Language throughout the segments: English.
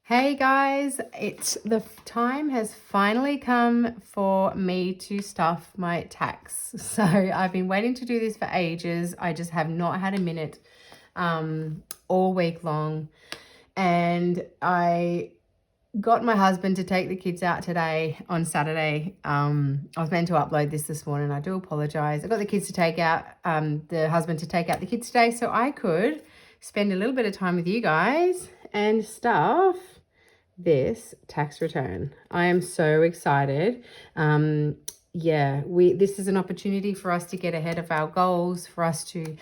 Hey guys, the time has finally come for me to stuff my tax. So I've been waiting to do this for ages. I just have not had a minute all week long. And I got my husband to take the kids out today on Saturday. I was meant to upload this morning. I do apologize. I got the kids to take out, the husband to take out the kids today so I could spend a little bit of time with you guys and stuff this tax return. I am so excited. This is an opportunity for us to get ahead of our goals, for us to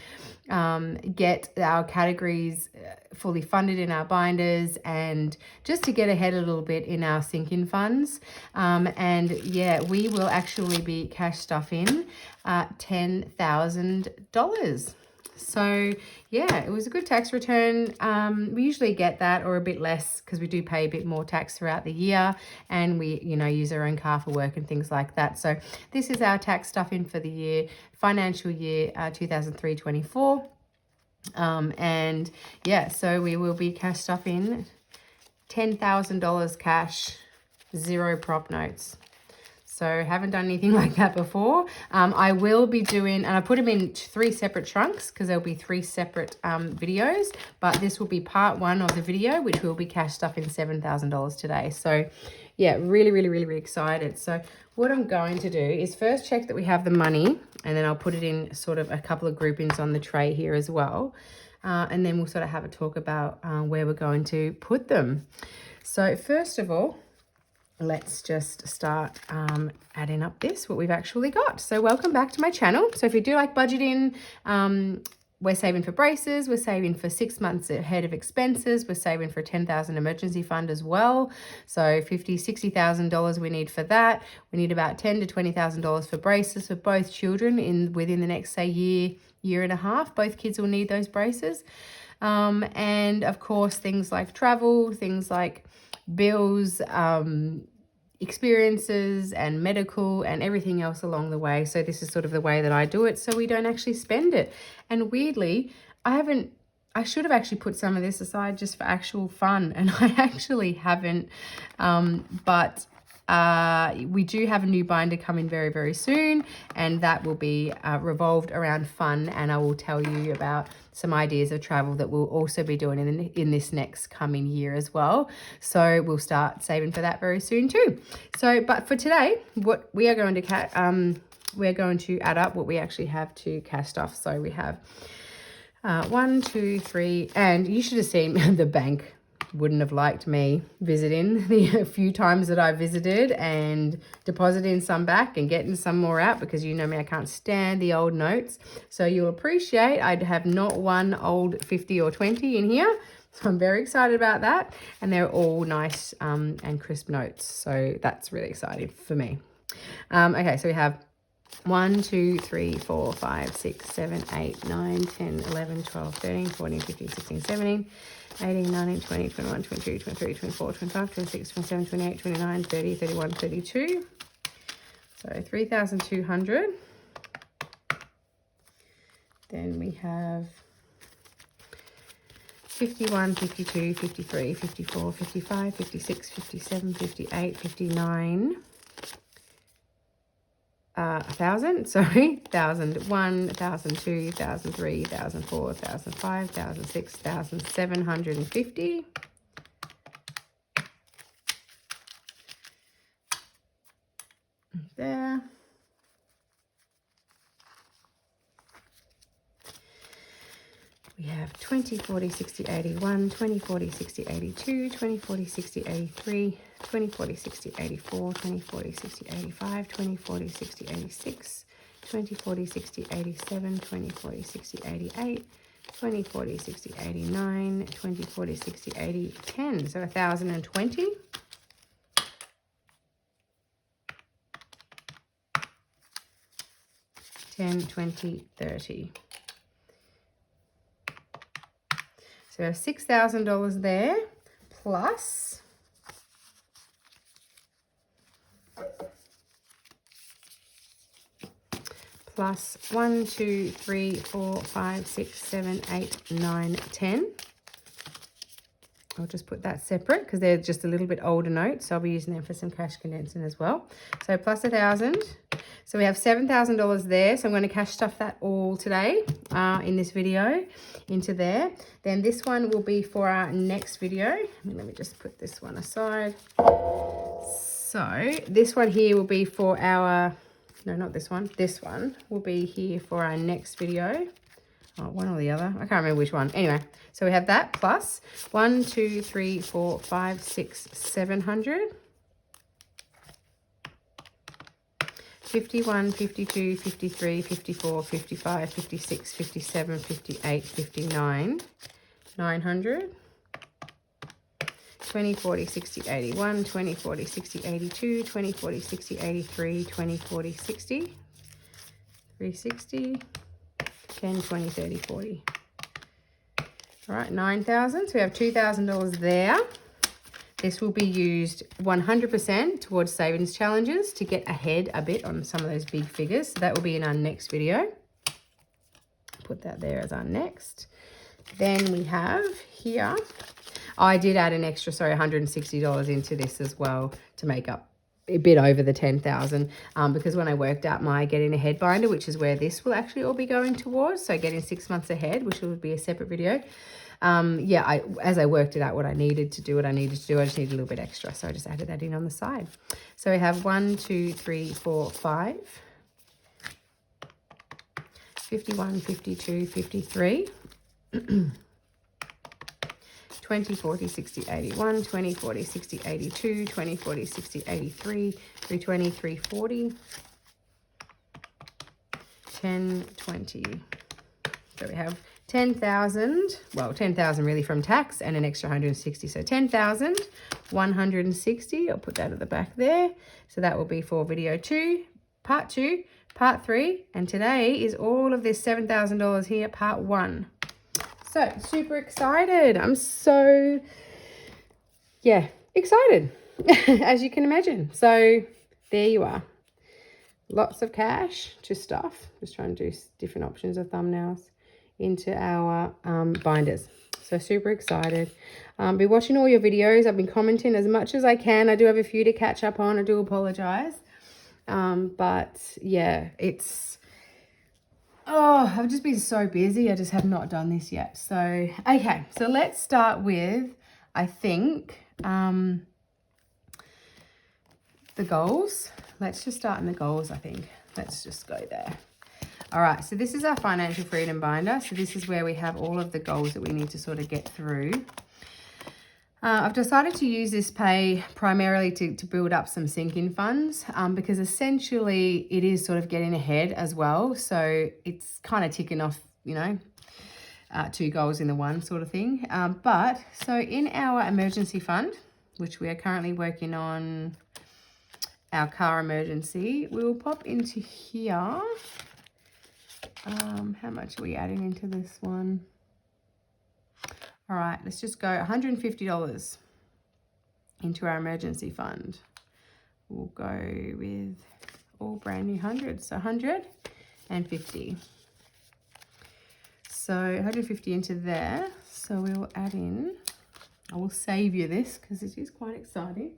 get our categories fully funded in our binders, and just to get ahead a little bit in our sinking funds. We will actually be cash stuffing $10,000. So yeah, it was a good tax return. We usually get that or a bit less because we do pay a bit more tax throughout the year, and we, use our own car for work and things like that. So this is our tax stuff-in for the financial year 2023-24. So we will be cash stuffing $10,000 cash, 0 prop notes. So haven't done anything like that before. I will be doing, and I put them in 3 separate chunks because there'll be 3 separate videos, but this will be part 1 of the video, which will be cash stuffing $7,000 today. So yeah, really excited. So what I'm going to do is first check that we have the money, and then I'll put it in sort of a couple of groupings on the tray here as well. And then we'll sort of have a talk about where we're going to put them. So first of all, let's just start adding up what we've actually got. So welcome back to my channel. So if you do like budgeting, we're saving for braces, we're saving for 6 months ahead of expenses, we're saving for a $10,000 emergency fund as well. So $60,000 we need for that. We need about $10,000 to $20,000 for braces for both children within the next, say, year and a half. Both kids will need those braces. And of course, things like travel, things like bills, experiences and medical and everything else along the way. So this is sort of the way that I do it, so we don't actually spend it. And weirdly, I should have actually put some of this aside just for actual fun, and I actually haven't. We do have a new binder coming very soon, and that will be revolved around fun, and I will tell you about some ideas of travel that we'll also be doing in this next coming year as well. So we'll start saving for that very soon too. So, but for today, what we are going to we're going to add up what we actually have to cash stuff. So we have 1, 2, 3, and you should have seen the bank wouldn't have liked me visiting the few times that I visited and depositing some back and getting some more out, because you know me, I can't stand the old notes. So you'll appreciate I'd have not one old 50 or 20 in here. So I'm very excited about that. And they're all nice and crisp notes. So that's really exciting for me. Okay, so we have 1, 2, 3, 4, 5, 6, 7, 8, 9, 10, 11, 12, 13, 14, 15, 16, 17, 18, 19, 20, 21, 22, 23, 24, 25, 26, 27, 28, 29, 30, 31, 32. So 3,200. Then we have 51, 52, 53, 54, 55, 56, 57, 58, 59. 1,000, sorry, 1,001, 1,002, 1,003, 1,004, 1,005, 1,006, 1,750. There. We have 20, 40, 60, 81, 20, 40, 60, 82, 20, 40, 60, 83, 20, 40, 60, 84, 20, 40, 60, 85, 20, 40, 60, 86, 20, 40, 60, 87, 20, 40, 60, 88, 20, 40, 60, 89, 20, 40, 60, 80, 10. So 1,020. $10, $20, $30. So we have $6,000 there, plus plus 1, 2, 3, 4, 5, 6, 7, 8, 9, 10. I'll just put that separate because they're just a little bit older notes. So I'll be using them for some cash condensing as well. So plus 1,000. So we have $7,000 there. So I'm going to cash stuff that all today in this video into there. Then this one will be for our next video. Let me just put this one aside. So this one here will be for our, no, not this one. This one will be here for our next video. Oh, one or the other. I can't remember which one. Anyway, so we have that plus 1, 2, 3, 4, 5, 6, 700. 51, 52, 53, 54, 55, 56, 57, 58, 59, 900. 20, 40, 60, 81, 20, 40, 60, 82, 20, 40, 60, 83, 20, 40, 60, 360, 10, 20, 30, 40. All right, 9,000. So we have $2,000 there. This will be used 100% towards savings challenges to get ahead a bit on some of those big figures. So that will be in our next video. Put that there as our next. Then we have here, I did add an extra, $160 into this as well to make up a bit over the 10,000 because when I worked out my getting ahead binder, which is where this will actually all be going towards, so getting 6 months ahead, which will be a separate video. Yeah, as I worked it out what I needed to do, I just needed a little bit extra. So I just added that in on the side. So we have 1, 2, 3, 4, 5, 51, 52, 53. 20, 40, 60, 81, 20, 40, 60, 82, 20, 40, 60, 83, 320, 340, 10, 20. So we have 10,000, well, 10,000 really from tax and an extra 160. So 10,160, I'll put that at the back there. So that will be for video 2, part 2, part 3. And today is all of this $7,000 here, part 1. So super excited. I'm so, yeah, excited, as you can imagine. So there you are. Lots of cash to stuff. Just trying to do different options of thumbnails into our binders. So super excited. Be watching all your videos. I've been commenting as much as I can. I do have a few to catch up on. I do apologize. But yeah, I've just been so busy. I just have not done this yet. So, okay. So let's start with, I think, the goals. Let's just start in the goals, I think. Let's just go there. All right. So this is our financial freedom binder. So this is where we have all of the goals that we need to sort of get through. I've decided to use this pay primarily to build up some sinking funds because essentially it is sort of getting ahead as well. So it's kind of ticking off, 2 goals in the one sort of thing. But so in our emergency fund, which we are currently working on our car emergency, we will pop into here. How much are we adding into this one? All right, let's just go $150 into our emergency fund. We'll go with all brand new hundreds. So 150. So 150 into there. So we'll add in, I will save you this because it is quite exciting.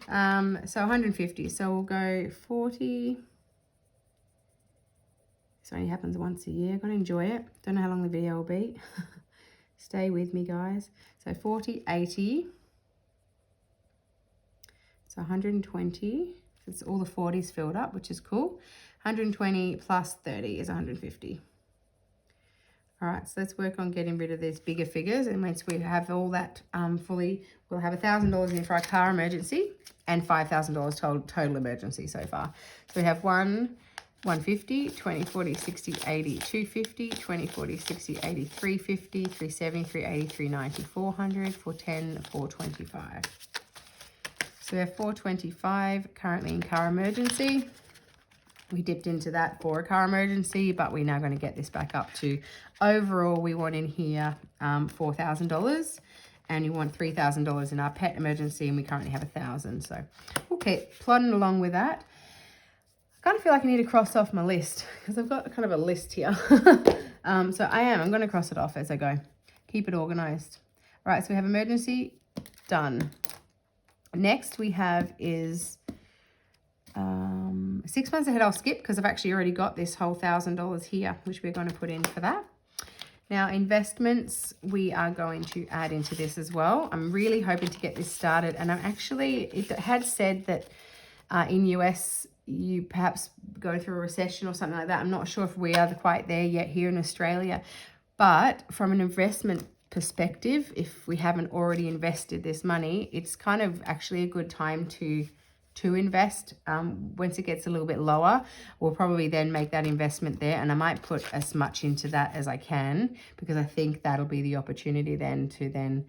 So 150. So we'll go 40. This only happens once a year. Got to enjoy it. Don't know how long the video will be. Stay with me, guys. So 40, 80. So 120. It's all the 40s filled up, which is cool. 120 plus 30 is 150. All right, so let's work on getting rid of these bigger figures. And once we have all that fully, we'll have $1,000 in for our car emergency and $5,000 total emergency so far. So we have 150, 20, 40, 60, 80, 250, 20, 40, 60, 80, 350, 370, 380, 390, 400, 410, 425. So we have 425 currently in car emergency. We dipped into that for a car emergency, but we're now going to get this back up to overall we want in here $4,000 and we want $3,000 in our pet emergency and we currently have $1,000. So we'll keep plodding along with that. I kind of feel like I need to cross off my list because I've got kind of a list here. So I'm going to cross it off as I go. Keep it organized. All right, so we have emergency, done. Next we have is 6 months ahead. I'll skip because I've actually already got this whole $1,000 here, which we're going to put in for that. Now, investments, we are going to add into this as well. I'm really hoping to get this started. And I'm actually, it had said that in US, you perhaps go through a recession or something like that. I'm not sure if we are quite there yet here in Australia. But from an investment perspective, if we haven't already invested this money, it's kind of actually a good time to invest. Once it gets a little bit lower, we'll probably then make that investment there, and I might put as much into that as I can, because I think that'll be the opportunity then to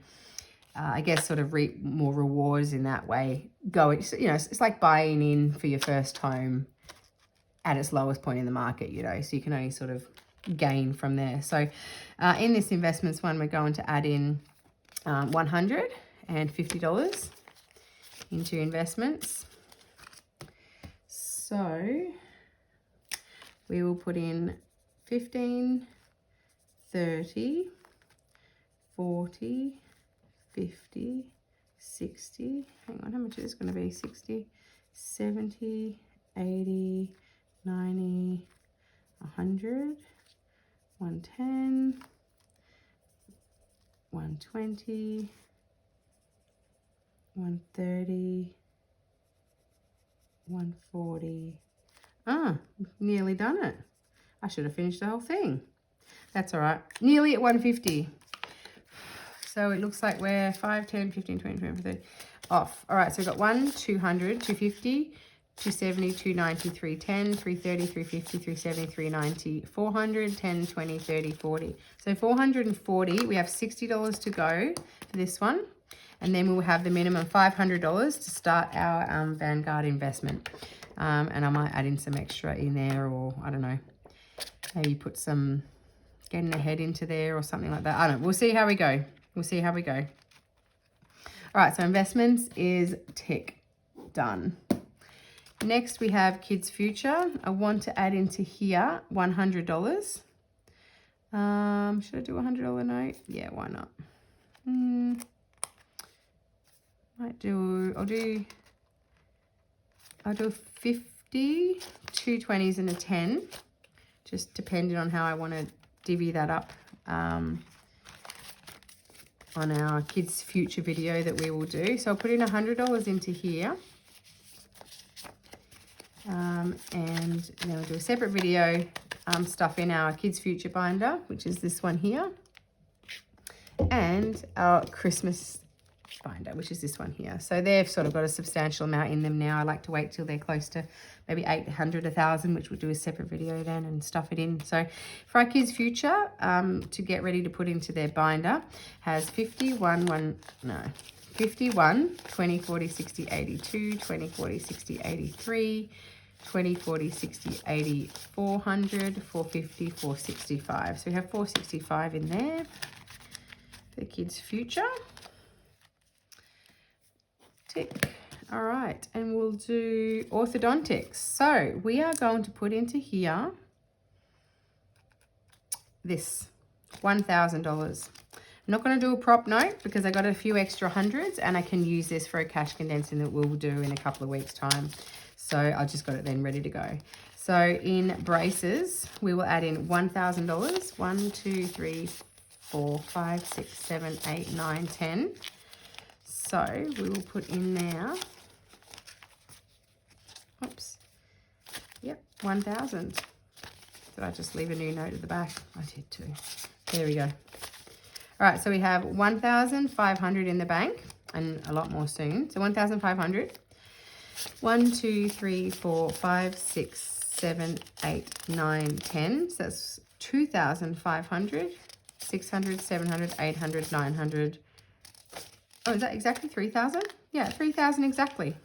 I guess sort of reap more rewards in that way. It's like buying in for your first home at its lowest point in the market, so you can only sort of gain from there. So in this investments one, we're going to add in $150 into investments. So we will put in 15, 30, 40, 50, 60. Hang on, how much is this going to be? 60, 70, 80, 90, 100, 110, 120, 130, 140. Nearly done it. I should have finished the whole thing. That's all right. Nearly at 150. So it looks like we're 5, 10, 15, 20, 25, 30 off. All right, so we've got 1, 200, 250, 270, 290, 310, 330, 350, 370, 390, 400, 10, 20, 30, 40. So 440, we have $60 to go for this one. And then we'll have the minimum $500 to start our Vanguard investment. And I might add in some extra in there, or I don't know, maybe put some getting ahead into there or something like that. I don't know. We'll see how we go. We'll see how we go. All right, so investments is tick, done. Next, we have Kids Future. I want to add into here $100. Should I do a $100 note? Yeah, why not? I'll do 50, 2 20s and a 10, just depending on how I want to divvy that up on our Kids Future video that we will do. So I'll put in $100 into here. And then we'll do a separate video, stuff in our Kids Future binder, which is this one here, and our Christmas binder, which is this one here. So they've sort of got a substantial amount in them now. I like to wait till they're close to maybe 800, 1,000, which we'll do a separate video then and stuff it in. So for our Kids Future, to get ready to put into their binder, has 51, 20, 40, 60, 82, 20, 40, 60, 83, 20, 40, 60, 80, 400, 450, 465. So we have 465 in there for the Kids Future. Tick. All right, and we'll do orthodontics. So we are going to put into here this $1,000. I'm not going to do a prop note because I got a few extra hundreds, and I can use this for a cash condensing that we'll do in a couple of weeks' time. So I just got it then ready to go. So in braces, we will add in $1,000. 1, 2, 3, 4, 5, 6, 7, 8, 9, 10. So we will put in there, oops, yep, 1,000. Did I just leave a new note at the back? I did too. There we go. All right, so we have 1,500 in the bank, and a lot more soon. So 1,500. 1, 2, 3, 4, 5, 6, 7, 8, 9, 10. So that's 2,500, 600, 700, 800, 900. Oh, is that exactly 3,000? Yeah, 3,000 exactly.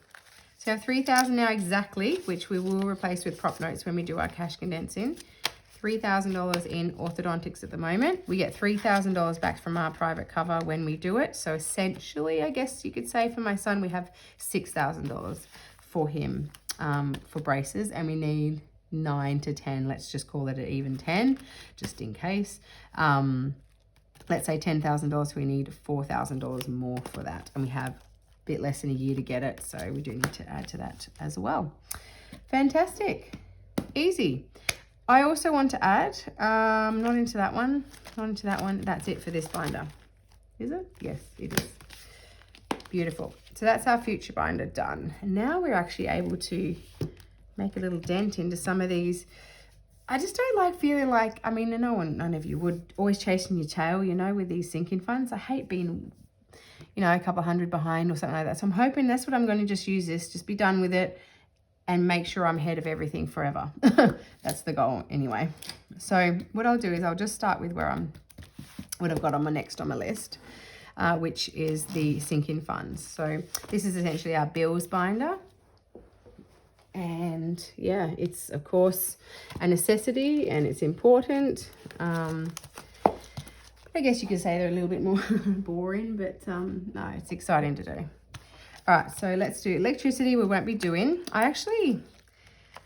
So we have 3,000 now exactly, which we will replace with prop notes when we do our cash condensing. $3,000 in orthodontics at the moment. We get $3,000 back from our private cover when we do it. So essentially, I guess you could say for my son, we have $6,000 for him for braces, and we need 9 to 10. Let's just call it an even 10, just in case. let's say $10,000, we need $4,000 more for that. And we have a bit less than a year to get it. So we do need to add to that as well. Fantastic. Easy. I also want to add, not into that one, not into that one. That's it for this binder. Is it? Yes, it is. Beautiful. So that's our future binder done. And now we're actually able to make a little dent into some of these. I just don't like feeling like, I mean, none of you would, always chasing your tail, you know, with these sinking funds. I hate being, you know, a couple hundred behind or something like that. So I'm hoping that's what I'm going to just use this, just be done with it and make sure I'm ahead of everything forever. That's the goal anyway. So what I'll do is I'll just start with what I've got on my next on my list, which is the sinking funds. So this is essentially our bills binder. And yeah, it's of course a necessity and it's important. I guess you could say they're a little bit more boring, but no, it's exciting to do. All right, so let's do electricity. We won't be doing.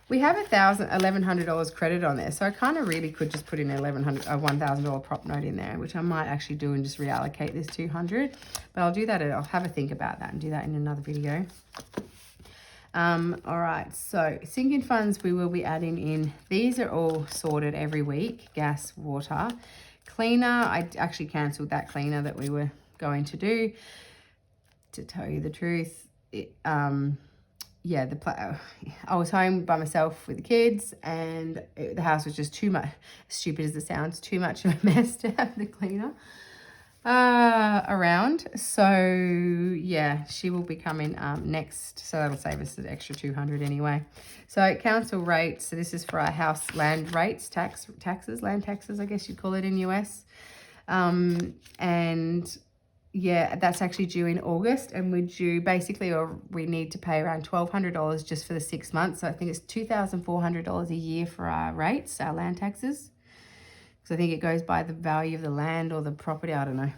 We have $1,100 credit on there, so I kind of really could just put in a $1,000 prop note in there, which I might actually do and just reallocate this $200. But I'll do that. I'll have a think about that and do that in another video. All right, so sinking funds we will be adding in. These are all sorted every week. Gas, water, cleaner. I actually cancelled that cleaner that we were going to do. To tell you the truth, yeah, I was home by myself with the kids, and the house was just too much. Stupid as it sounds, too much of a mess to have the cleaner around. So yeah, she will be coming next, so that'll save us an extra $200 anyway. So council rates, so this is for our house land rates, land taxes I guess you'd call it in US. And yeah, that's actually due in August, and we're due basically, or we need to pay around $1,200 just for the 6 months. So I think it's $2,400 a year for our rates, our land taxes. So I think it goes by the value of the land or the property. I don't know,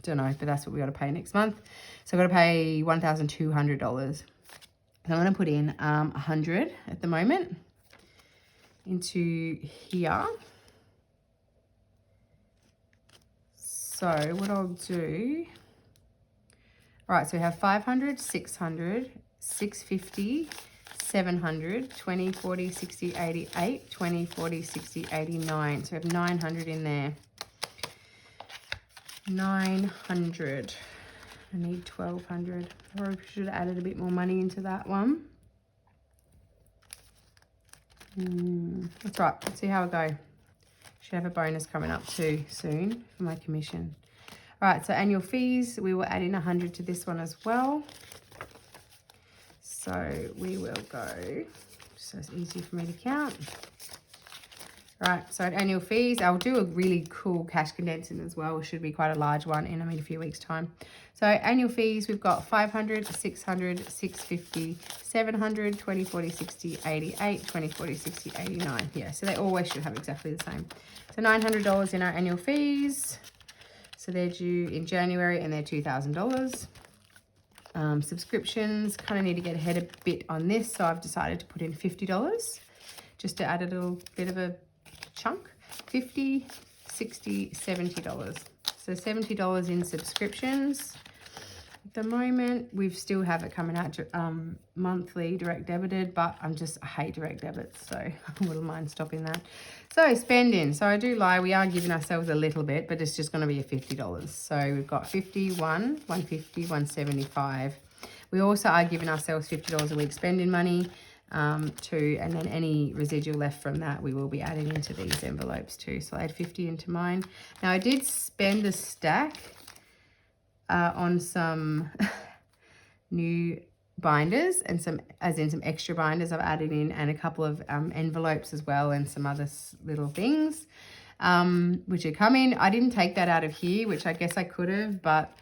but that's what we got to pay next month. So I've got to pay $1,200. So I'm going to put in 100 at the moment into here. So what I'll do, all right, so we have 500, 600, 650, 700, 20, 40, 60, 88, 20, 40, 60, 89. So we have 900 in there. 900. I need 1,200. I probably should have added a bit more money into that one. That's right. Let's see how it go. Should have a bonus coming up too soon for my commission. All right, so annual fees, we will add in 100 to this one as well. So we will go, so it's easy for me to count. All right, so annual fees, I'll do a really cool cash condensing as well. It should be quite a large one in a few weeks' time. So annual fees, we've got 500, 600, 650, 700, 20, 40, 60, 88, 20, 40, 60, 89. Yeah, so they always should have exactly the same. So $900 in our annual fees. So they're due in January and they're $2,000. Subscriptions, kind of need to get ahead a bit on this. So I've decided to put in $50 just to add a little bit of a chunk. $50, $60, $70. So $70 in subscriptions. At the moment, we still have it coming out monthly direct debited, but I hate direct debits, so I wouldn't mind stopping that. So spending, so I do lie, we are giving ourselves a little bit, but it's just going to be a $50. So we've got 51, 150, 175. We also are giving ourselves $50 a week spending money too, and then any residual left from that we will be adding into these envelopes too. So I add 50 into mine. Now I did spend a stack on some new binders and some extra binders I've added in, and a couple of envelopes as well, and some other little things which are coming. I didn't take that out of here, which I guess I could have, but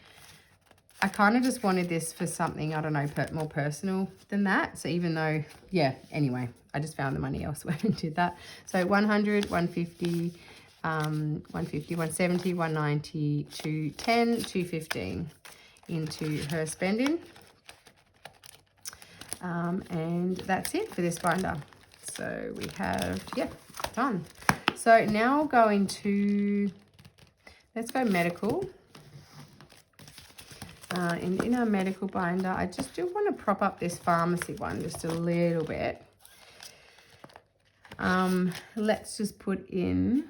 I kind of just wanted this for something, I don't know, more personal than that. So even though, yeah, anyway, I just found the money elsewhere and did that. So 100, 150, 150, 170, 190, 210, 215 into her spending. And that's it for this binder. So we have, yeah, done. So now going to let's go medical. In our medical binder, I just do want to prop up this pharmacy one just a little bit. Let's just put in,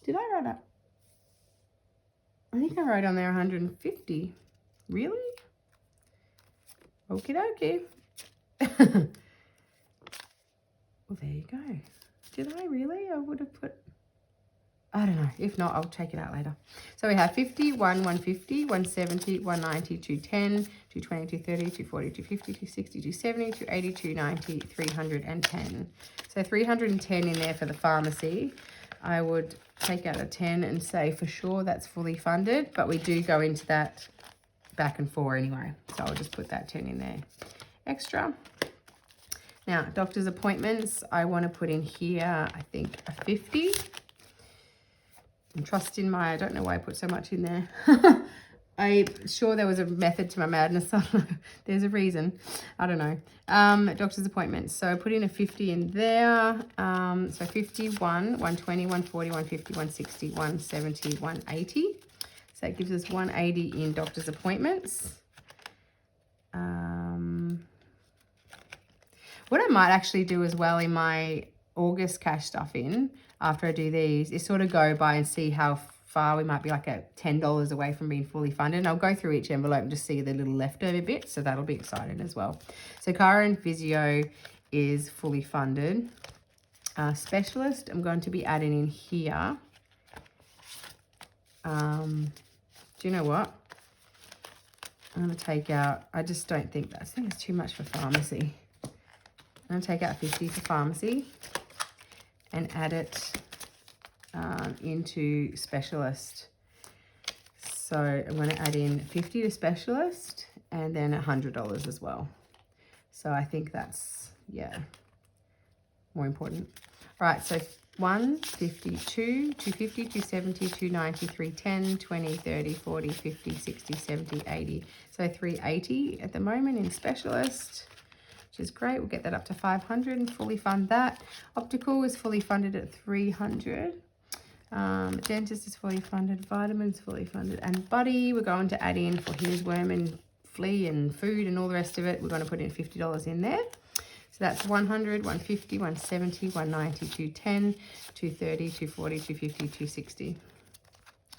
did I write up? I think I wrote on there 150. Really? Okie dokie. Well, there you go. Did I really? I would have put, I don't know. If not, I'll take it out later. So we have 50, 150, 170, 190, 210, 220, 230, 240, 250, 260, 270, 280, 290, 310. So 310 in there for the pharmacy. I would take out a 10 and say for sure that's fully funded, but we do go into that back and forth anyway. So I'll just put that 10 in there extra. Now, doctor's appointments, I want to put in here, I think, a 50. And trust in my, I don't know why I put so much in there. I'm sure there was a method to my madness. There's a reason. I don't know. Doctor's appointments. So I put in a 50 in there. So 51, 120, 140, 150, 160, 170, 180. So that gives us 180 in doctor's appointments. What I might actually do as well in my August cash stuff in, after I do these, is sort of go by and see how far we might be, like at $10 away from being fully funded. And I'll go through each envelope and just see the little leftover bit. So that'll be exciting as well. So Cara and Physio is fully funded. Specialist, I'm going to be adding in here. Do you know what? I'm going to take out, I just don't think that's, I think it's too much for pharmacy. I'm going to take out 50 for pharmacy and add it into specialist. So I'm going to add in 50 to specialist and then $100 as well. So I think that's, yeah, more important. All right, so 152, 250, 270, 290, 310, 20, 30, 40, 50, 60, 70, 80. So 380 at the moment in specialist, which is great. We'll get that up to 500 and fully fund that. Optical is fully funded at 300. Dentist is fully funded. Vitamins fully funded. And Buddy, we're going to add in for his worm and flea and food and all the rest of it. We're going to put in $50 in there. So that's 100, 150, 170, 190, 210, 230, 240, 250, 260.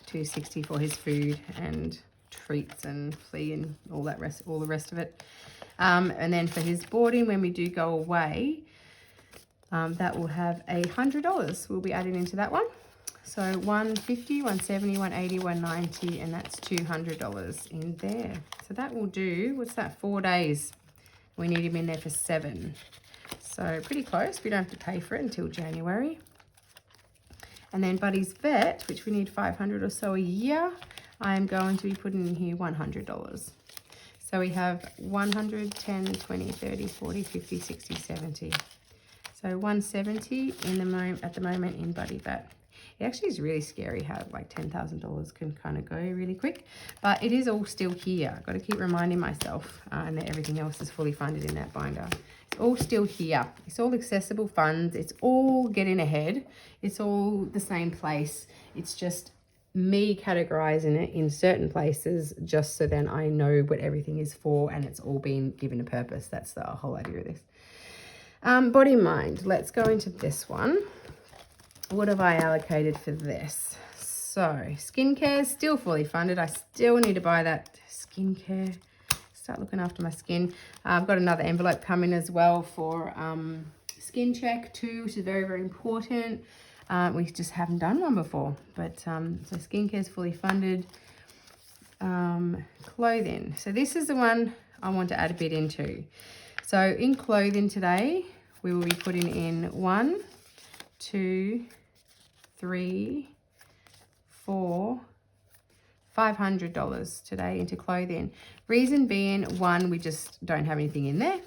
260 for his food and treats and flea and all that rest, all the rest of it. And then for his boarding, when we do go away, that will have $100. We'll be adding into that one. So 150, 170, 180, 190, and that's $200 in there. So that will do, what's that, 4 days. We need him in there for 7. So pretty close. We don't have to pay for it until January. And then Buddy's vet, which we need 500 or so a year, I'm going to be putting in here $100. So we have 100, 10, 20, 30, 40, 50, 60, 70. So 170 at the moment in Buddy vet. It actually is really scary how like $10,000 can kind of go really quick, but it is all still here. I've got to keep reminding myself and that everything else is fully funded in that binder. It's all still here. It's all accessible funds. It's all getting ahead. It's all the same place. It's just me categorizing it in certain places just so then I know what everything is for and it's all been given a purpose. That's the whole idea of this. Body mind. Let's go into this one. What have I allocated for this? So skincare is still fully funded. I still need to buy that skincare. Start looking after my skin. I've got another envelope coming as well for skin check too, which is very, very important. We just haven't done one before, but so skincare is fully funded. Clothing. So this is the one I want to add a bit into. So in clothing today, we will be putting in 1, 2, 3, 4, $500 today into clothing. Reason being, 1, we just don't have anything in there.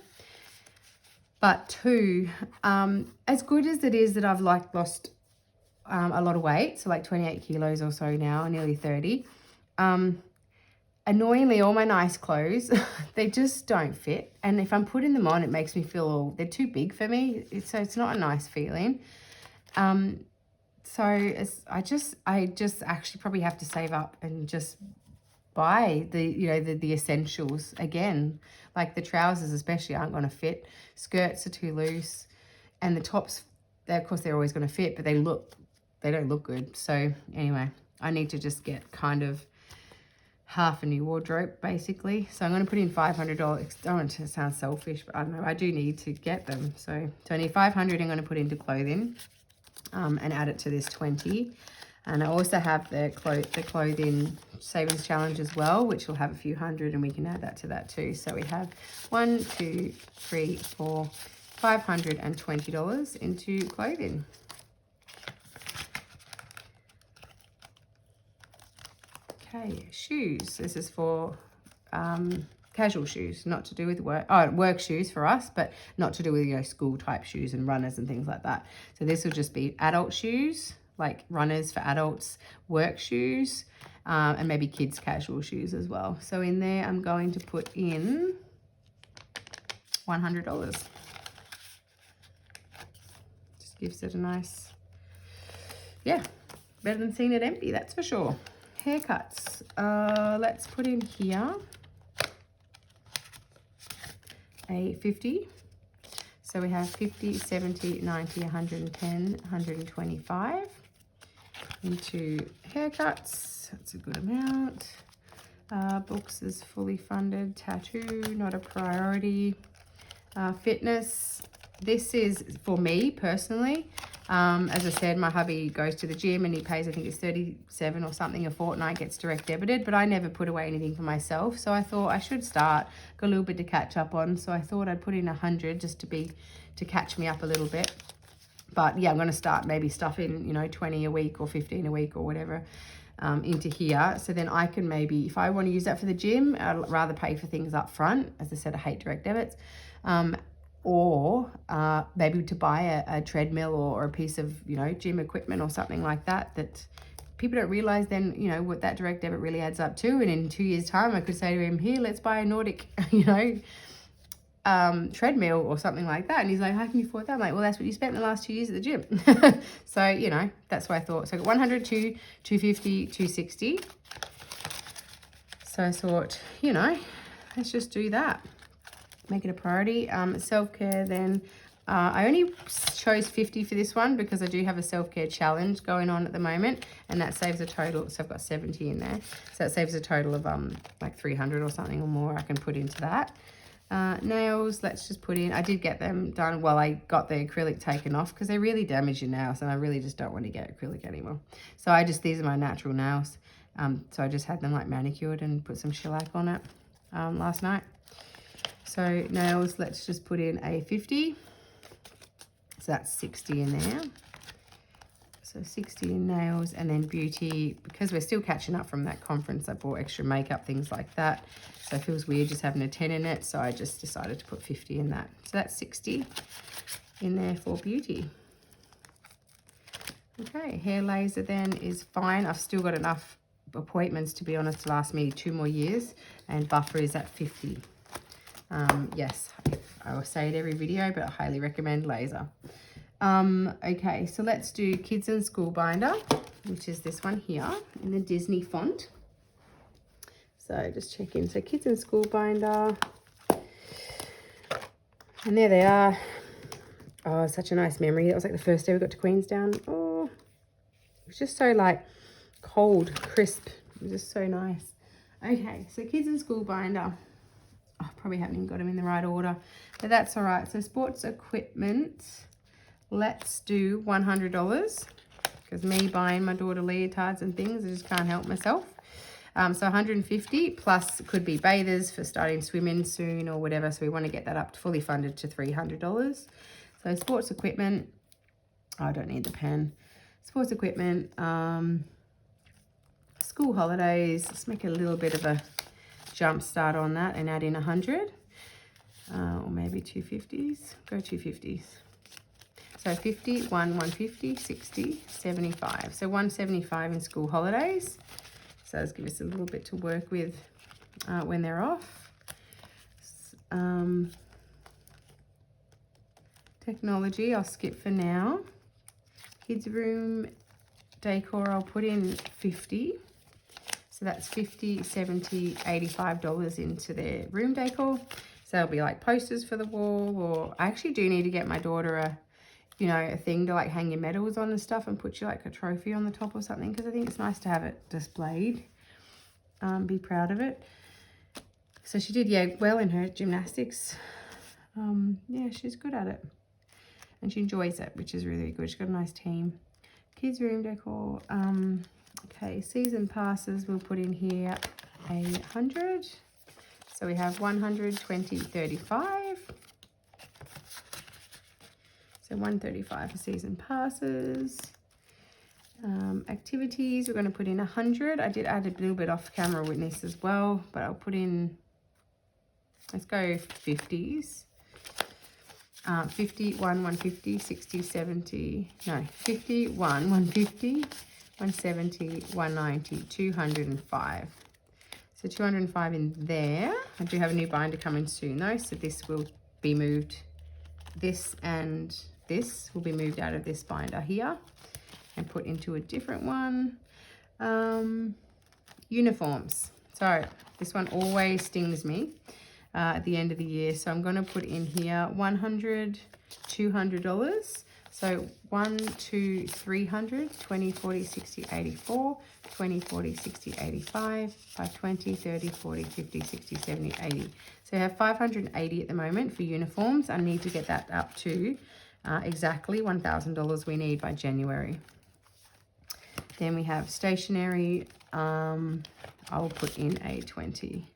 But 2, as good as it is that I've like lost a lot of weight, so like 28 kilos or so now, nearly 30. Annoyingly, all my nice clothes, they just don't fit. And if I'm putting them on, it makes me feel they're too big for me. So it's not a nice feeling. So I just actually probably have to save up and just buy the essentials again. Like the trousers especially aren't going to fit. Skirts are too loose, and the tops, of course they're always going to fit, but they don't look good. So anyway, I need to just get kind of half a new wardrobe basically. So I'm going to put in $500. I don't want to sound selfish, but I don't know, I do need to get them. So I need $500 I'm going to put into clothing, and add it to this 20. And I also have the clothing savings challenge as well, which will have a few hundred, and we can add that to that too. So we have $520 into clothing. Okay, shoes. This is for casual shoes, not to do with work. Oh, work shoes for us, but not to do with, school type shoes and runners and things like that. So this will just be adult shoes, like runners for adults, work shoes, and maybe kids casual shoes as well. So in there, I'm going to put in $100. Just gives it a nice, yeah, better than seeing it empty, that's for sure. Haircuts, let's put in here a 50. So we have 50, 70, 90, 110, 125 into haircuts. That's a good amount. Books is fully funded. Tattoo, not a priority. Fitness, this is for me personally. As I said, my hubby goes to the gym and he pays, I think it's 37 or something a fortnight, gets direct debited, but I never put away anything for myself. So I thought I should start, got a little bit to catch up on. So I thought I'd put in 100 just to catch me up a little bit. But yeah, I'm going to start maybe stuffing, 20 a week or 15 a week or whatever into here. So then I can maybe, if I want to use that for the gym, I'd rather pay for things up front. As I said, I hate direct debits. Or maybe to buy a treadmill or a piece of, gym equipment or something like that, that people don't realize then, what that direct debit really adds up to. And in 2 years' time, I could say to him, here, let's buy a Nordic, treadmill or something like that. And he's like, how can you afford that? I'm like, well, that's what you spent the last 2 years at the gym. So, that's what I thought. So I got 100, 250, 260. So I thought, let's just do that. Make it a priority. Self-care then, I only chose 50 for this one because I do have a self-care challenge going on at the moment, and that saves a total, so I've got 70 in there, so that saves a total of like 300 or something or more I can put into that. Nails, let's just put in, I did get them done. Well, I got the acrylic taken off because they really damage your nails, and I really just don't want to get acrylic anymore. So these are my natural nails. So I just had them like manicured and put some shellac on it last night. So nails, let's just put in a 50. So that's 60 in there. So 60 in nails. And then beauty, because we're still catching up from that conference, I bought extra makeup, things like that. So it feels weird just having a 10 in it. So I just decided to put 50 in that. So that's 60 in there for beauty. Okay, hair laser then is fine. I've still got enough appointments, to be honest, to last me 2 more years. And buffer is at 50. Yes, I will say it every video, but I highly recommend laser. Okay, so let's do kids and school binder, which is this one here in the Disney font. So just check in. So kids and school binder. And there they are. Oh, such a nice memory. That was like the first day we got to Queenstown. Oh, it was just so like cold, crisp. It was just so nice. Okay, so kids and school binder. Oh, probably haven't even got them in the right order, but that's all right. So sports equipment, let's do $100 because me buying my daughter leotards and things, I just can't help myself. So 150 plus could be bathers for starting swimming soon or whatever. So we want to get that up to fully funded to $300. So sports equipment, oh, I don't need the pen. Sports equipment, school holidays, let's make a little bit of a jump start on that and add in 100 or maybe 250s. Go 250s. So 50, 150, 60, 75. So 175 in school holidays. So let's give us a little bit to work with when they're off. Technology, I'll skip for now. Kids room, decor, I'll put in 50. So that's $50, $70, $85 into their room decor. So it'll be like posters for the wall, or I actually do need to get my daughter a, you know, a thing to like hang your medals on and stuff and put you like a trophy on the top or something, because I think it's nice to have it displayed. Be proud of it. So she did, yeah, well in her gymnastics. Yeah, she's good at it. And she enjoys it, which is really good. She's got a nice team. Kids room decor. Okay, season passes we'll put in here 100. So we have 100, 20, 35. So 135 for season passes. Activities, we're going to put in 100. I did add a little bit off camera with this as well, but I'll put in, let's go 50s. 50, 150, 60, 70, no, 50, 150, 170, 190, 205. So 205 in there. I do have a new binder coming soon though, so this will be moved. This and this will be moved out of this binder here and put into a different one. Uniforms. So this one always stings me at the end of the year. So I'm going to put in here $100, $200. So 1, 2, 300, 20, 40, 60, 84, 20, 40, 60, 85, 520, 30, 40, 50, 60, 70, 80. So I have 580 at the moment for uniforms. I need to get that up to exactly $1,000 we need by January. Then we have stationery. I'll put in a 20.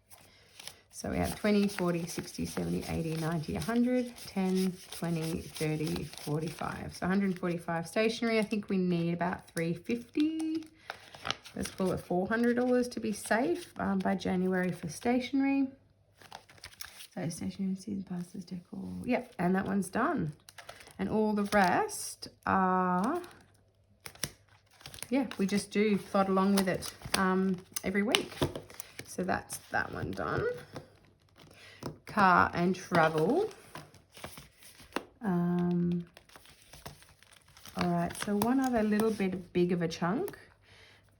So we have 20, 40, 60, 70, 80, 90, 100, 10, 20, 30, 45. So 145 stationery. I think we need about 350. Let's call it $400 to be safe by January for stationery. So stationery, season passes, decor. Yep, and that one's done. And all the rest are, yeah, we just do plod along with it every week. So that's that one done. Car and travel. All right, so one other little bit big of a chunk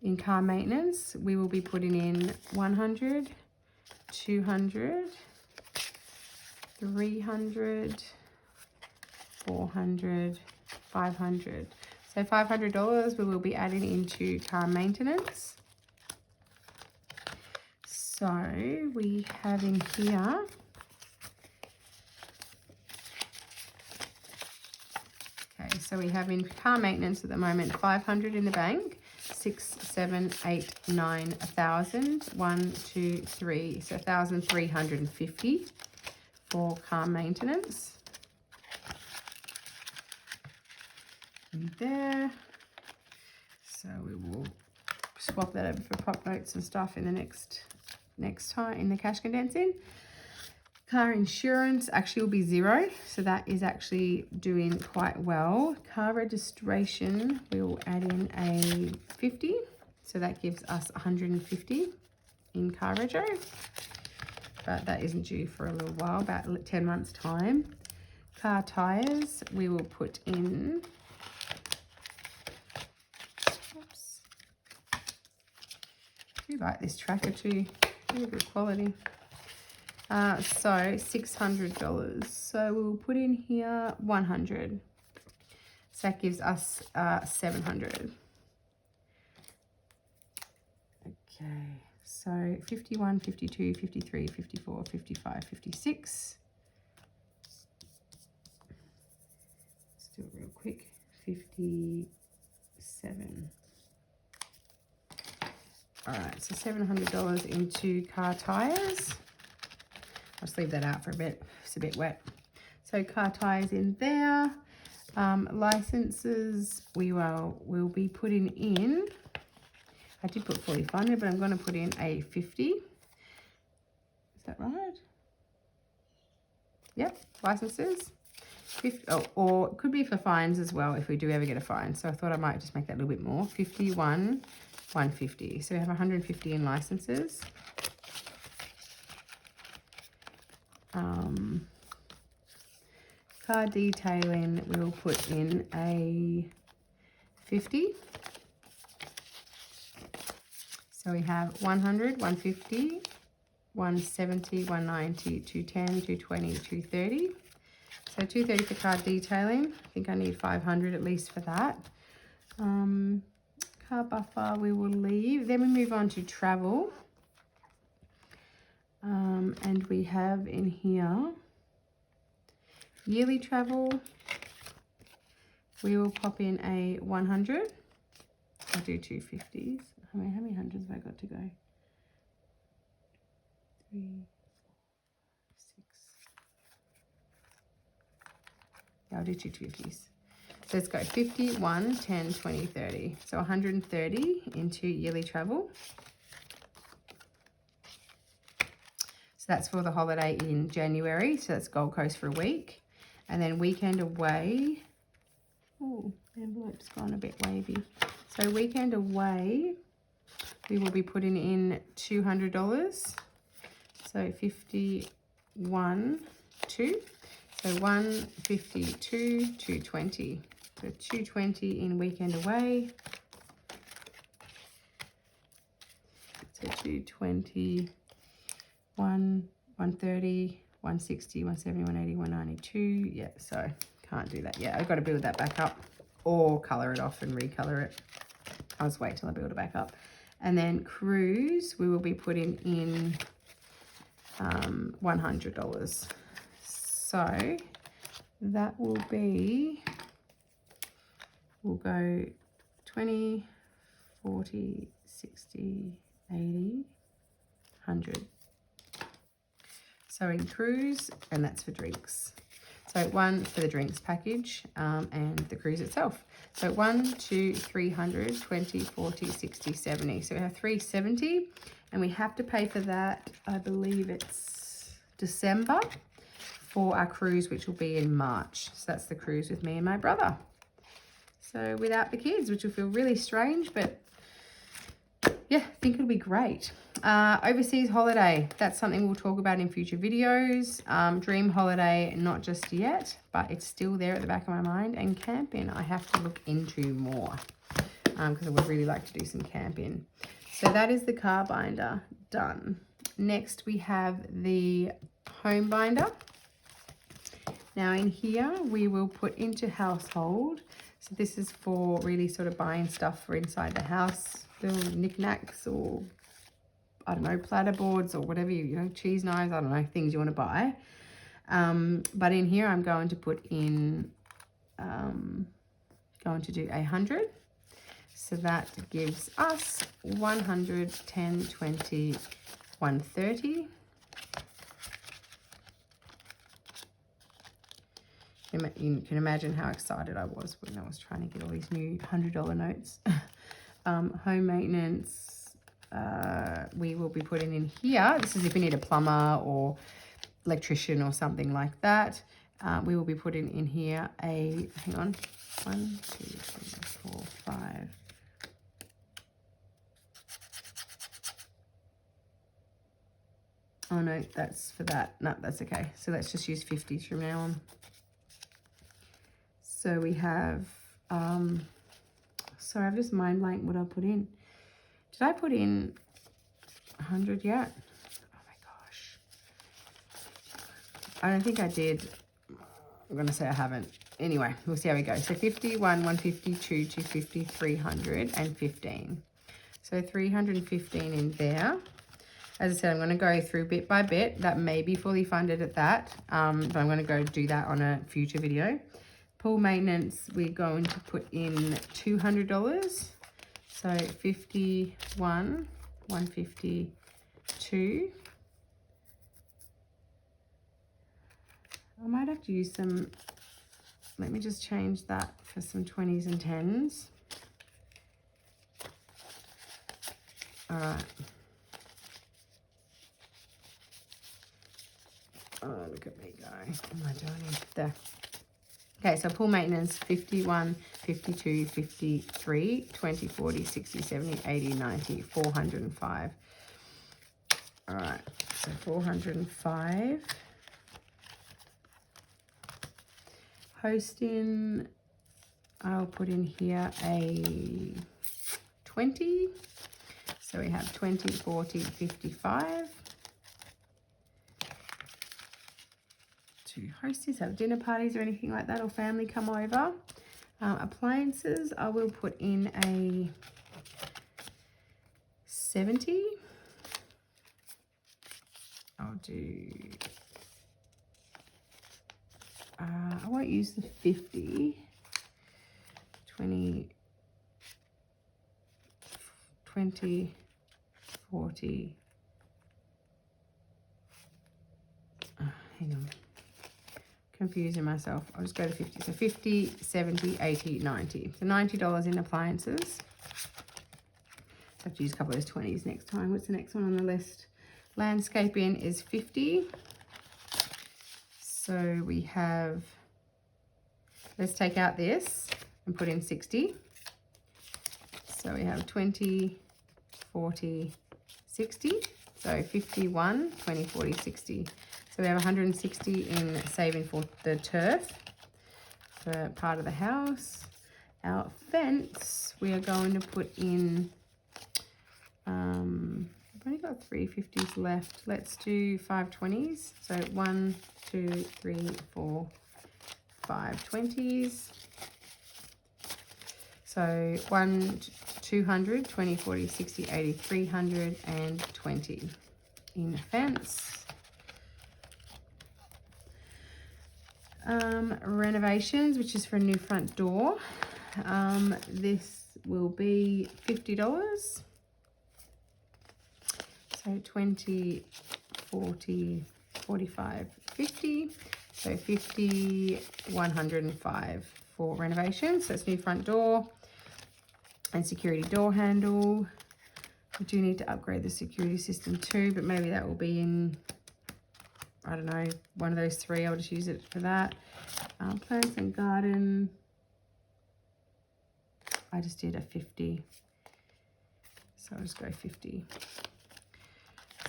in car maintenance, we will be putting in 100, 200, 300, 400, 500. So $500 we will be adding into car maintenance. So we have in here, okay, so we have in car maintenance at the moment 500 in the bank, 6, 7, 8, 9, 1,000, 1, 2, 3, so 1,350 for car maintenance. In there, so we will swap that over for pop notes and stuff in the next time in the cash condensing. Car insurance actually will be 0, so that is actually doing quite well. Car registration, we will add in a 50, so that gives us 150 in car rego, but that isn't due for a little while, about 10 months time. Car tires, we will put in, oops, I do like this tracker too, really good quality. So $600, so we'll put in here 100, so that gives us 700. Okay, so 51, 52, 53, 54, 55, 56. Let's do it real quick. 57. All right, so $700 into car tires. I'll just leave that out for a bit. It's a bit wet. So car tires in there. Licenses, we'll be putting in, I did put fully funded, but I'm going to put in a 50. Is that right? Yep, licenses. 50, or it could be for fines as well if we do ever get a fine. So I thought I might just make that a little bit more. 51, 150. So we have 150 in licenses. Car detailing, we'll put in a 50. So we have 100, 150, 170, 190, 210, 220, 230. So 230 for card detailing. I think I need 500 at least for that. Card buffer we will leave. Then we move on to travel. And we have in here yearly travel. We will pop in a 100. I'll do 250s. How many hundreds have I got to go? 3, 6. Yeah, I'll do 250s. So let's go 50, 1, 10, 20, 30. So 130 into yearly travel. So that's for the holiday in January. So that's Gold Coast for a week. And then weekend away. Oh, the envelope's gone a bit wavy. So weekend away, we will be putting in $200. So 51, 2. So 152, 220. So 220 in weekend away. So 220, 130, 160, 170, 180, 192. Yeah, so can't do that yet. I've got to build that back up or colour it off and recolor it. I'll just wait till I build it back up. And then cruise, we will be putting in $100. So that will be, we'll go 20, 40, 60, 80, 100. So in cruise, and that's for drinks. So one for the drinks package and the cruise itself. So 1, 2, 300, 20, 40, 60, 70. So we have 370 and we have to pay for that. I believe it's December for our cruise, which will be in March. So that's the cruise with me and my brother. So without the kids, which will feel really strange, but yeah, I think it'll be great. Overseas holiday, that's something we'll talk about in future videos. Dream holiday, not just yet, but it's still there at the back of my mind. And camping, I have to look into more because I would really like to do some camping. So that is the car binder done. Next, we have the home binder. Now in here, we will put into household. So this is for really sort of buying stuff for inside the house, little knickknacks or, I don't know, platter boards or whatever, you know, cheese knives, I don't know, things you want to buy. But in here, I'm going to put in, going to do 100. So that gives us 100, 10, 20, 130. You can imagine how excited I was when I was trying to get all these new $100 notes. Home maintenance, we will be putting in here. This is if you need a plumber or electrician or something like that. We will be putting in here a, hang on, 1, 2, 3, 4, 5. Oh no, that's for that. No, that's okay. So let's just use 50s from now on. So we have, sorry, I've just mind blanked what I put in. Did I put in 100 yet? Oh my gosh. I don't think I did. I'm going to say I haven't. Anyway, we'll see how we go. So 51, 152, 250, 300, and 15. So 315 in there. As I said, I'm going to go through bit by bit. That may be fully funded at that, but I'm going to go do that on a future video. Pool maintenance, we're going to put in $200. So 51, 152. I might have to use some, let me just change that for some 20s and 10s. All right. Oh, look at me go. What am I doing there? Okay, so pool maintenance, 51, 52, 53, 20, 40, 60, 70, 80, 90, 405. All right, so 405. Hosting, I'll put in here a 20. So So we have 20, 40, 55. To hostess, have dinner parties or anything like that, or family come over. Appliances, I will put in a 70. I'll do, I won't use the 50. 20, 40. Hang on. Confusing myself. I'll just go to 50. So 50, 70, 80, 90. So $90 in appliances. I have to use a couple of those 20s next time. What's the next one on the list? Landscaping is 50. So we have, let's take out this and put in 60. So we have 20, 40, 60. So 51, 20, 40, 60. So we have 160 in saving for the turf for part of the house. Our fence, we are going to put in, I've only got 350s left. Let's do 520s. So 1, 2, 3, 4, 5 20s. So 200, 20, 40, 60, 80, 320 in fence. Renovations, which is for a new front door. This will be $50. So 20, 40, 45, 50. So 50, 105 for renovations. So it's new front door and security door handle. We do need to upgrade the security system too, but maybe that will be in, I don't know, one of those three. I'll just use it for that. Plants and garden, I just did a 50. So I'll just go 50.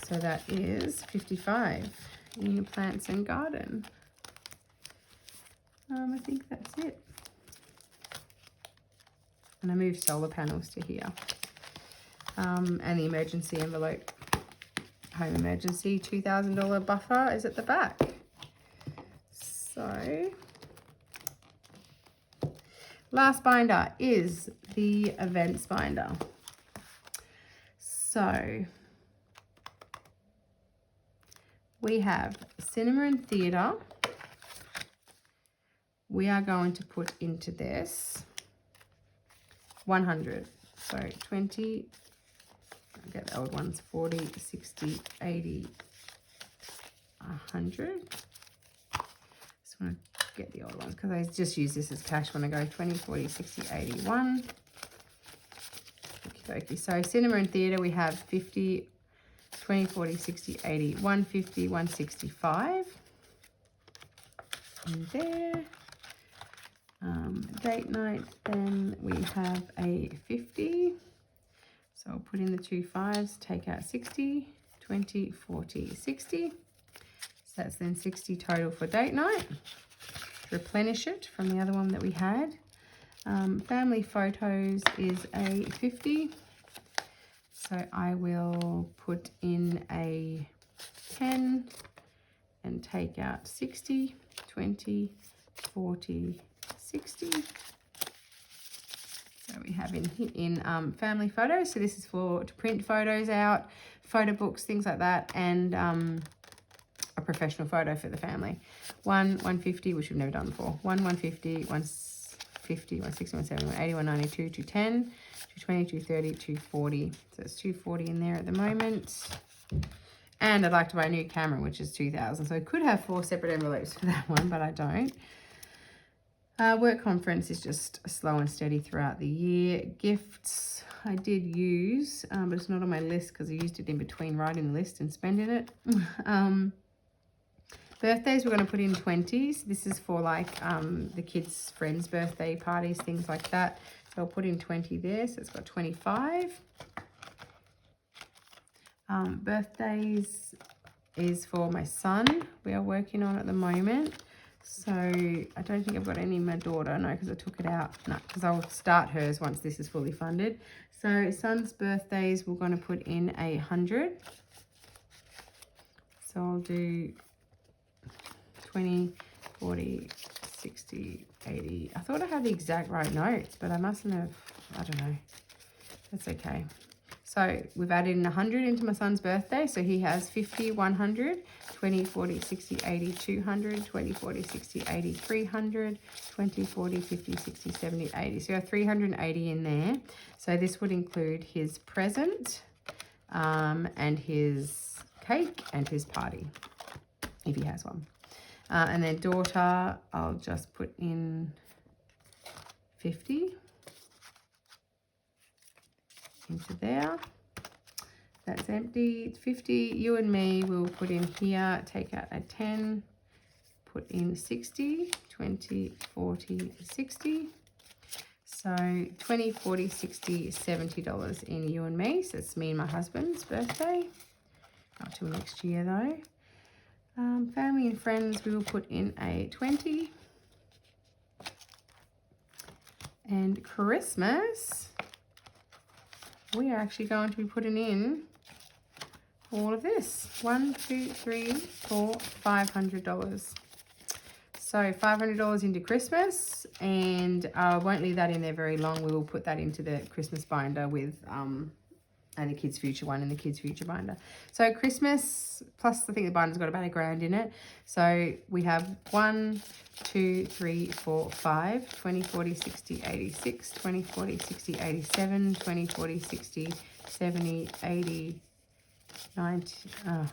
So that is 55 in plants and garden. I think that's it. And I moved solar panels to here. And the emergency envelope. Home emergency $2,000 buffer is at the back. So last binder is the events binder. So we have cinema and theatre. We are going to put into this 100. So 20, I'll get the old ones, 40, 60, 80, 100. Just want to get the old ones because I just use this as cash when I go 20, 40, 60, 81. Okay, so cinema and theatre, we have 50, 20, 40, 60, 80, 150, 165 in there. Date night, then we have a 50. So I'll put in the 2 5s, take out 60, 20, 40, 60. So that's then 60 total for date night. Replenish it from the other one that we had. Family photos is a 50. So I will put in a 10 and take out 60, 20, 40, 60. So we have in family photos. So this is for to print photos out, photo books, things like that, and a professional photo for the family. 150, which we've never done before. 150, 150, 160, 170, 180, 190, 210, 220, 230, 240. So it's 240 in there at the moment. And I'd like to buy a new camera, which is 2,000. So I could have 4 separate envelopes for that one, but I don't. Work conference is just slow and steady throughout the year. Gifts, I did use, but it's not on my list because I used it in between writing the list and spending it. Birthdays, we're going to put in 20s. This is for like the kids' friends' birthday parties, things like that. So I'll put in 20 there. So it's got 25. Birthdays is for my son. We are working on at the moment. So I don't think I've got any in my daughter, no, because I took it out. No, because I'll start hers once this is fully funded. So son's birthdays, we're going to put in 100. So I'll do 20, 40, 60, 80. I thought I had the exact right notes, but I mustn't have, I don't know. That's okay. So we've added 100 into my son's birthday. So he has 50, 100, 20, 40, 60, 80, 200, 20, 40, 60, 80, 300, 20, 40, 50, 60, 70, 80. So we have 380 in there. So this would include his present and his cake and his party, if he has one. And then daughter, I'll just put in 50 into there. That's empty. 50. You and me, we'll put in here, take out a 10, put in 60, 20, 40, 60. So 20, 40, 60, $70 in you and me. So it's me and my husband's birthday. Not till next year though. Family and friends, we will put in a 20. And Christmas, we are actually going to be putting in all of this. $1, $2, $3, $4, $500. So $500 into Christmas, and I won't leave that in there very long. We will put that into the Christmas binder with and the kids future one and the kids future binder. So Christmas plus I think the binder's got about $1,000 in it. So we have 1, 2, 3, 4, 5, 20, 40, 60, 86, 20, 40, 60, 87, 20, 40, 60, 70, 80, 90,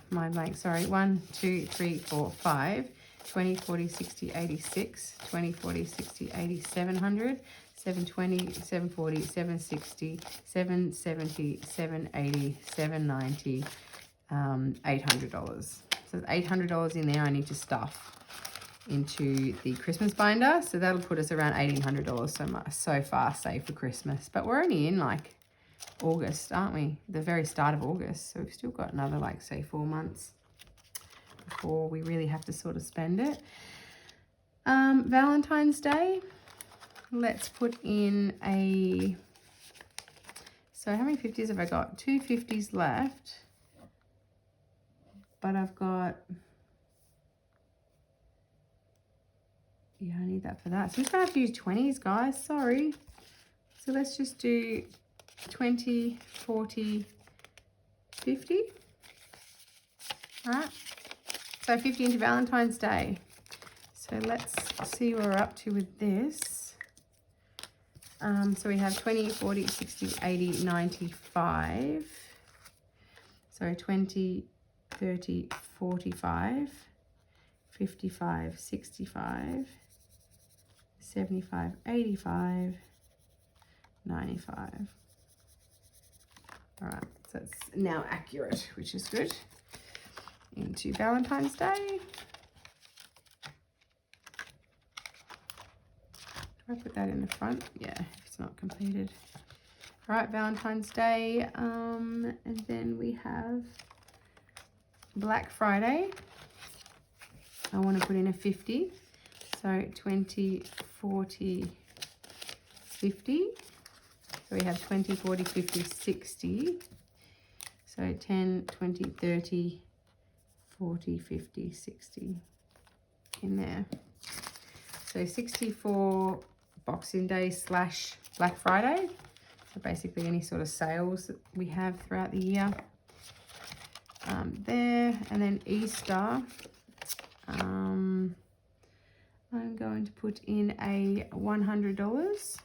mind blank, sorry, 1, 2, 3, 4, 5, 20, 40, 60, 86, 20, 40, 60, 80, 700, 720, 740, 760, 770, 780, 790, $800. So $800 in there I need to stuff into the Christmas binder. So that'll put us around $1,800 so far saved for Christmas. But we're only in like August, aren't we? The very start of August. So we've still got another like say 4 months before we really have to sort of spend it. Valentine's Day. Let's put in a, so how many 50s have I got? 2 50s left, but I've got, yeah, I need that for that. So I'm just gonna have to use 20s, guys, sorry. So let's just do 20, 40, 50. All right, so 50 into Valentine's Day. So let's see where we're up to with this. So we have 20, 40, 60, 80, 95. So 20, 30, 45, 55, 65, 75, 85, 95. All right, so it's now accurate, which is good. Into Valentine's Day. Do I put that in the front? Yeah, if it's not completed. All right, Valentine's Day. And then we have Black Friday. I want to put in a 50. So 20, 40, 50. So we have 20, 40, 50, 60. So 10, 20, 30, 40, 50, 60 in there. So 64 Boxing Day / Black Friday. So basically any sort of sales that we have throughout the year. There, and then Easter. I'm going to put in a $100. So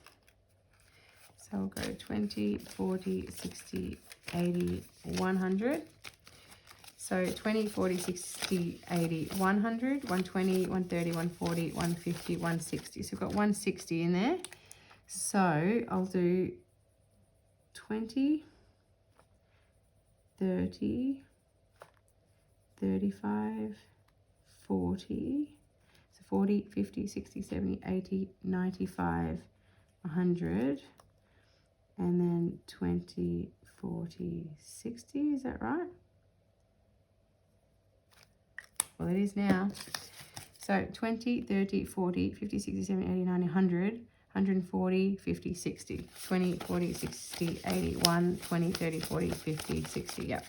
I'll go 20, 40, 60, 80, 100. So 20, 40, 60, 80, 100, 120, 130, 140, 150, 160. So we've got 160 in there. So I'll do 20, 30, 35, 40. So 40, 50, 60, 70, 80, 95, 100. And then 20, 40, 60. Is that right? Well, it is now. So 20, 30, 40, 50, 60, 70, 80, 90, 100, 140, 50, 60, 20, 40, 60, 80, 1, 20, 30, 40, 50, 60. Yep.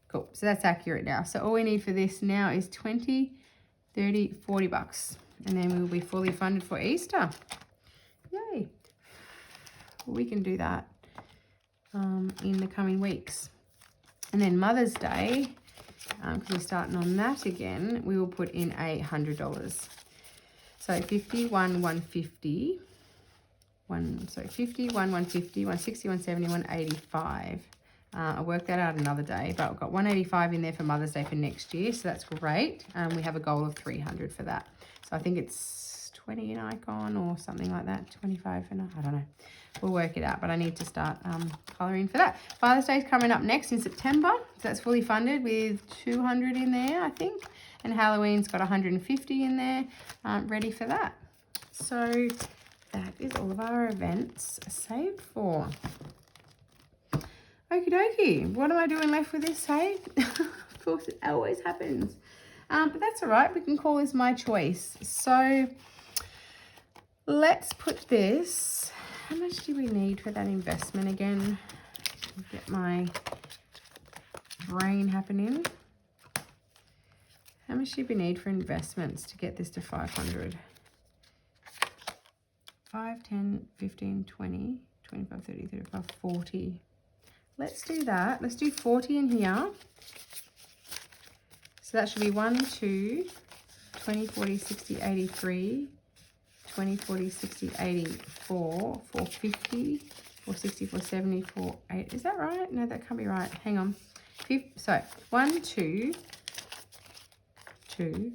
Cool. So that's accurate now. So all we need for this now is 20, 30, 40 bucks. And then we will be fully funded for Easter. Yay. We can do that in the coming weeks. And then Mother's Day, because we're starting on that again, we will put in $100. So 50, 150, 50, 150, 160, 170, 185. I'll work that out another day, but I've got 185 in there for Mother's Day for next year, so that's great. We have a goal of 300 for that. So I think it's 20 in Icon or something like that, 25 and I don't know. We'll work it out, but I need to start colouring for that. Father's Day is coming up next in September. So that's fully funded with 200 in there, I think. And Halloween's got 150 in there, ready for that. So that is all of our events saved for. Okie dokie. What am I doing left with this, hey? Of course, it always happens. But that's all right. We can call this my choice. So let's put this. How much do we need for that investment again? Get my brain happening. How much do we need for investments to get this to 500? 5, 10, 15, 20, 25, 30, 35, 40. Let's do that. Let's do 40 in here. So that should be 1, 2, 20, 40, 60, 83, 20, 40, 60, 84, 450, 460, 470, 48. Is that right? No, that can't be right. Hang on. So 1, 2, 20,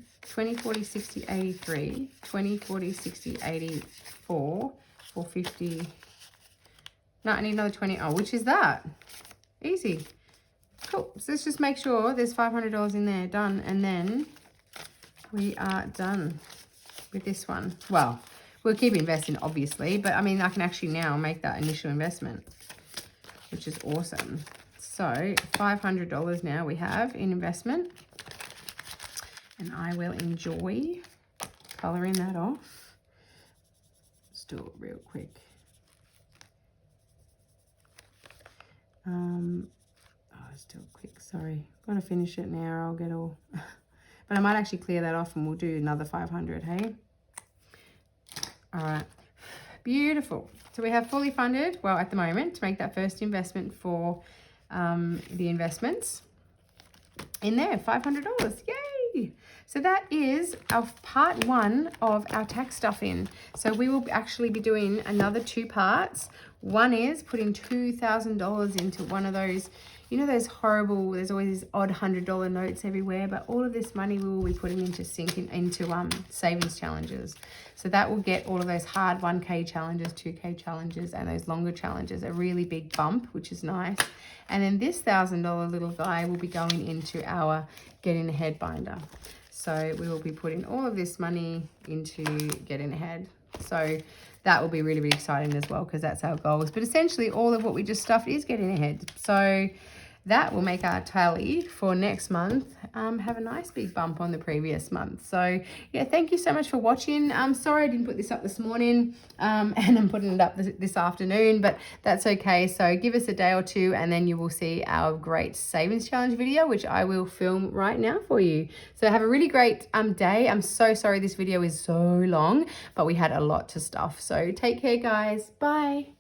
40, 60, 83, 20, 40, 60, 84, 450. No, I need another 20. Oh, which is that? Easy. Cool. So let's just make sure there's $500 in there. Done. And then we are done with this one. Well, we'll keep investing, obviously. But, I mean, I can actually now make that initial investment, which is awesome. So, $500 now we have in investment. And I will enjoy colouring that off. Let's do it real quick. Let's do it quick. Sorry, gotta finish it now. I'll get all. But I might actually clear that off, and we'll do another 500. Hey. All right. Beautiful. So we have fully funded. Well, at the moment, to make that first investment for the investments in there, $500. Yay! So that is our part 1 of our tax stuff-in. So we will actually be doing another 2 parts. One is putting $2,000 into one of those, you know, those horrible, there's always these odd $100 notes everywhere, but all of this money we will be putting into savings challenges. So that will get all of those hard 1K challenges, 2K challenges, and those longer challenges a really big bump, which is nice. And then this $1,000 little guy will be going into our Getting Ahead binder. So we will be putting all of this money into Getting Ahead. So that will be really, really exciting as well, because that's our goals. But essentially all of what we just stuffed is Getting Ahead. So that will make our tally for next month have a nice big bump on the previous month. So yeah, thank you so much for watching. I'm sorry I didn't put this up this morning and I'm putting it up this afternoon, but that's okay. So give us a day or two and then you will see our great savings challenge video, which I will film right now for you. So have a really great day. I'm so sorry this video is so long, but we had a lot to stuff. So take care, guys. Bye.